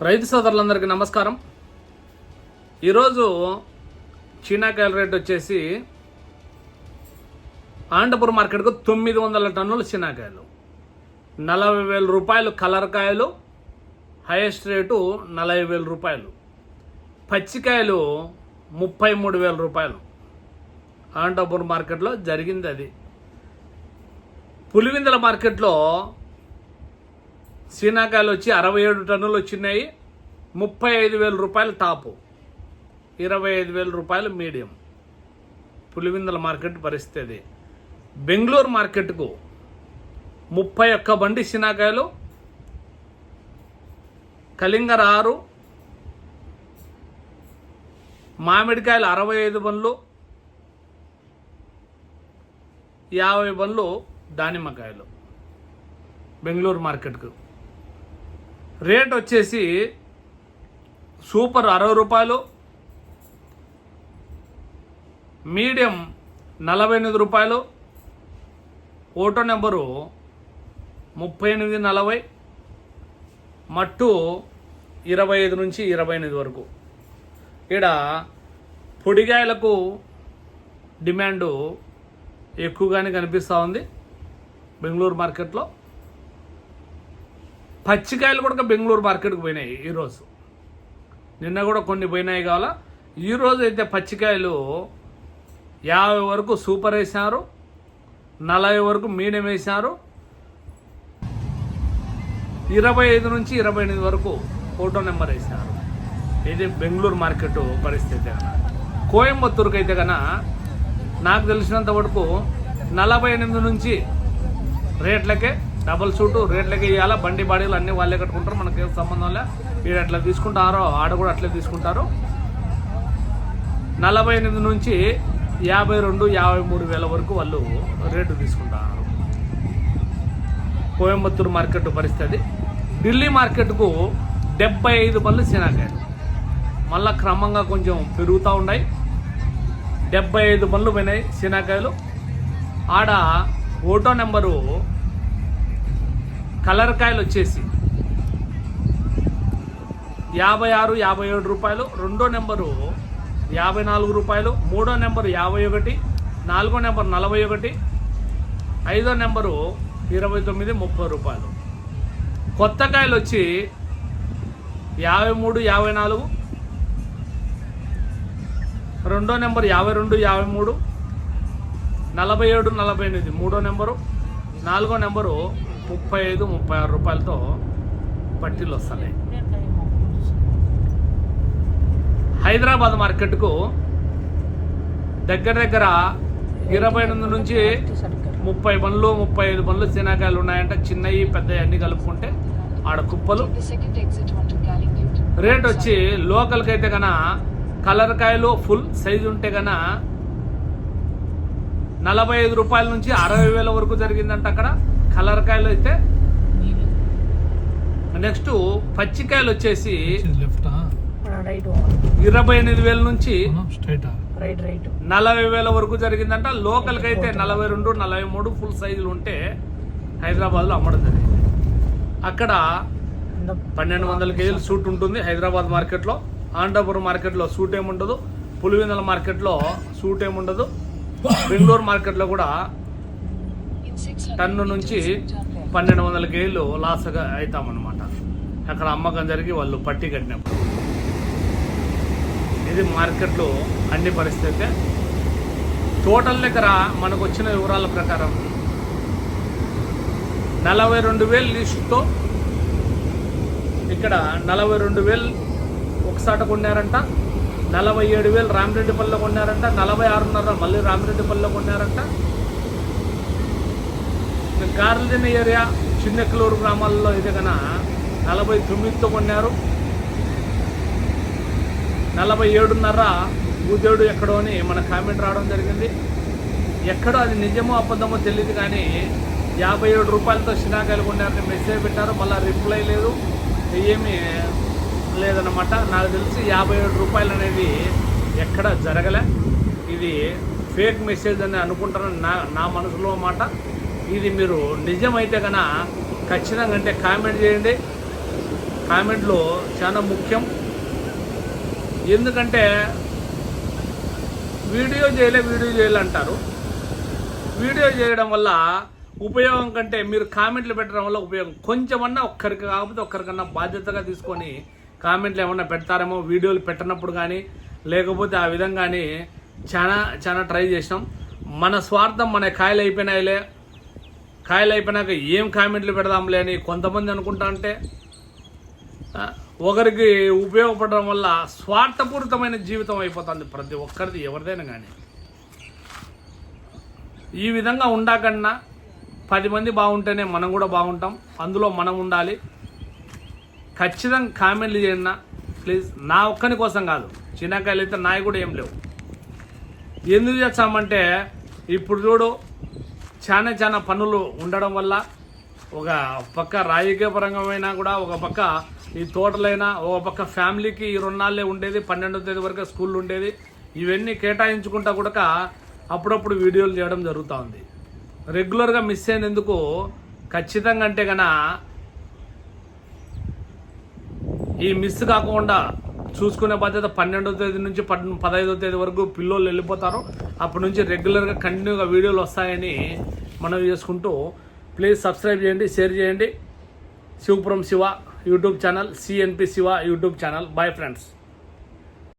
రైతు సోదరులందరికీ నమస్కారం. ఈరోజు చీనాకాయల రేట్ వచ్చేసి అనంతపురం మార్కెట్కు 900 టన్నులు చీనాకాయలు, 40,000 రూపాయలు కలర్ కాయలు, హైయెస్ట్ రేటు 40,000 రూపాయలు. పచ్చికాయలు 33,000 రూపాయలు అనంతపురం మార్కెట్లో జరిగింది. అది పులివెందుల మార్కెట్లో చీనాకాయలు వచ్చి 67 టన్నులు వచ్చినాయి. 35,000 రూపాయలు టాపు, 25,000 రూపాయలు మీడియం. పులివెందుల మార్కెట్ పరిస్థితి. బెంగళూరు మార్కెట్కు 31 బండి చీనాకాయలు, కలింగర 6, మామిడికాయలు 65 బండ్లు, 50 బండ్లు దానిమ్మకాయలు. బెంగళూరు మార్కెట్కు రేట్ వచ్చేసి సూపర్ 60 రూపాయలు, మీడియం 48 రూపాయలు, ఓటో నెంబరు 3840, మట్టు 25 నుంచి 28 వరకు. ఇక్కడ పొడిగాయలకు డిమాండు ఎక్కువగానే కనిపిస్తూ ఉంది బెంగళూరు మార్కెట్లో. పచ్చికాయలు కూడా బెంగళూరు మార్కెట్కి పోయినాయి ఈరోజు. నిన్న కూడా కొన్ని పోయినాయి కావాలా. ఈరోజు అయితే పచ్చికాయలు 50 వరకు సూపర్ వేసినారు, 40 వరకు మీడియం వేసినారు, 25 నుంచి 28 వరకు ఫోటో నెంబర్ వేసినారు. ఇది బెంగళూరు మార్కెట్ పరిస్థితి. కోయంబత్తూరుకి అయితే కన్నా నాకు తెలిసినంత వరకు 48 నుంచి రేట్లకే డబల్ సూటు రేట్లకే ఇవ్వాలా. బండి బాడీలు అన్నీ వాళ్ళే కట్టుకుంటారు, మనకేం సంబంధం లే. వీడు అట్లా తీసుకుంటారో ఆడ కూడా అట్లే తీసుకుంటారు. 48 నుంచి 52-53 వేల వరకు వాళ్ళు రేటు తీసుకుంటారు. కోయంబత్తూరు మార్కెట్ పరిస్థితి. ఢిల్లీ మార్కెట్కు 75 బండ్లు చీనాకాయలు మళ్ళా క్రమంగా కొంచెం పెరుగుతూ ఉన్నాయి. 75 బండ్లు పోయినాయి చీనాకాయలు. ఆడ ఓటో నెంబరు కలర్ కాయలు వచ్చేసి 56-57 రూపాయలు, రెండో నెంబరు 54 రూపాయలు, మూడో నెంబరు 51, నాలుగో నెంబరు 41, ఐదో నెంబరు 29-30 రూపాయలు. కొత్త కాయలు వచ్చి 53-54, రెండో నెంబరు 52-53, 47-48 మూడో నెంబరు, నాలుగో నెంబరు 35-36 రూపాయలతో పట్టీలు వస్తున్నాయి. హైదరాబాద్ మార్కెట్కు దగ్గర 28 నుంచి 30 బండ్లు 35 బండ్లు చీనాకాయలు ఉన్నాయంట. చిన్నవి పెద్దవి అన్నీ కలుపుకుంటే ఆడ కుప్పలు. రేట్ వచ్చి లోకల్కి అయితే కన్నా కలర్ కాయలు ఫుల్ సైజు ఉంటే కన్నా 45 రూపాయల నుంచి 60,000 వరకు జరిగిందంట అక్కడ కలర్ కాయలు అయితే. నెక్స్ట్ పచ్చికాయలు వచ్చేసి 28,000 నుంచి 40,000 వరకు జరిగిందంట. లోకల్కి అయితే 42-43 ఫుల్ సైజులు ఉంటే హైదరాబాద్లో అమ్మడం జరిగింది. అక్కడ 1,200 కేజీలు సూట్ ఉంటుంది హైదరాబాద్ మార్కెట్లో. అనంతపురం మార్కెట్లో సూట్ ఏముండదు, పులివెందుల మార్కెట్లో సూట్ ఏముండదు. బెంగళూరు మార్కెట్లో కూడా టన్ను నుంచి 1,200 కేజీలు లాస్గా అవుతామన్నమాట అక్కడ అమ్మకం జరిగి వాళ్ళు పట్టి కట్టినప్పుడు. ఇది మార్కెట్లో అన్ని పరిస్థితి. టోటల్ దగ్గర మనకు వచ్చిన వివరాల ప్రకారం 42,000 లిస్టుతో ఇక్కడ 42,000 ఒకసాట కొన్నారంట, 47,000 రామిరెడ్డిపల్లిలో కొన్నారంట, 46,500 మళ్ళీ రామిరెడ్డిపల్లిలో కొన్నారంట. గార్లదిన ఏరియా చిన్నెక్కలూరు గ్రామాల్లో అయితే కన్నా 49తో కొన్నారు. 47.5 ఊదేడు ఎక్కడో అని మన కామెంట్ రావడం జరిగింది. ఎక్కడో అది నిజమో అబద్ధమో తెలియదు కానీ 57 రూపాయలతో చీనాకాయలు కొన్నారని మెసేజ్ పెట్టారు. మళ్ళీ రిప్లై లేదు, ఏమీ లేదన్నమాట. నాకు తెలిసి 57 రూపాయలు అనేది ఎక్కడ జరగలే. ఇది ఫేక్ మెసేజ్ అని అనుకుంటానని నా మనసులో మాట. ఇది మీరు నిజమైతే కన్నా ఖచ్చితంగా అంటే కామెంట్ చేయండి. కామెంట్లు చాలా ముఖ్యం. ఎందుకంటే వీడియో చేయలే అంటారు. వీడియో చేయడం వల్ల ఉపయోగం కంటే మీరు కామెంట్లు పెట్టడం వల్ల ఉపయోగం. కొంచెమన్నా ఒక్కరికి కాకపోతే ఒక్కరికన్నా బాధ్యతగా తీసుకొని కామెంట్లు ఏమన్నా పెడతారేమో వీడియోలు పెట్టనప్పుడు కానీ, లేకపోతే ఆ విధంగానే చాలా ట్రై చేసినాం. మన స్వార్థం మన కాయలు అయిపోయినాక ఏం కామెంట్లు పెడదాంలే అని కొంతమంది అనుకుంటా అంటే ఒకరికి ఉపయోగపడడం వల్ల స్వార్థపూరితమైన జీవితం అయిపోతుంది ప్రతి ఒక్కరిది, ఎవరిదైనా కానీ. ఈ విధంగా ఉండకన్నా 10 మంది బాగుంటేనే మనం కూడా బాగుంటాం, అందులో మనం ఉండాలి. ఖచ్చితంగా కామెంట్లు చేయండి ప్లీజ్. నా ఒక్కని కోసం కాదు, చిన్నకాయలు అయితే నాయి కూడా ఏం లేవు. ఎందుకు చేస్తామంటే ఇప్పుడు చూడు చాలా పనులు ఉండడం వల్ల ఒక పక్క రాజకీయపరంగా కూడా, ఒక పక్క ఈ తోటలైనా, ఒక పక్క ఫ్యామిలీకి ఈ 2 నాళ్ళే ఉండేది, 12వ తేదీ వరకు స్కూల్ ఉండేది. ఇవన్నీ కేటాయించుకుంటా కూడా అప్పుడప్పుడు వీడియోలు చేయడం జరుగుతూ ఉంది. రెగ్యులర్గా మిస్ అయినందుకు ఖచ్చితంగా అంటే కన్నా ఈ మిస్ కాకుండా చూసుకునే బాధ్యత 12వ తేదీ నుంచి 15వ తేదీ వరకు పిల్లోళ్ళు వెళ్ళిపోతారు. అప్పటి నుంచి రెగ్యులర్గా కంటిన్యూగా వీడియోలు వస్తాయని మనం చేసుకుంటూ, ప్లీజ్ సబ్స్క్రైబ్ చేయండి, షేర్ చేయండి. Shivapuram Shiva YouTube channel, CNP Shiva YouTube channel. Bye friends.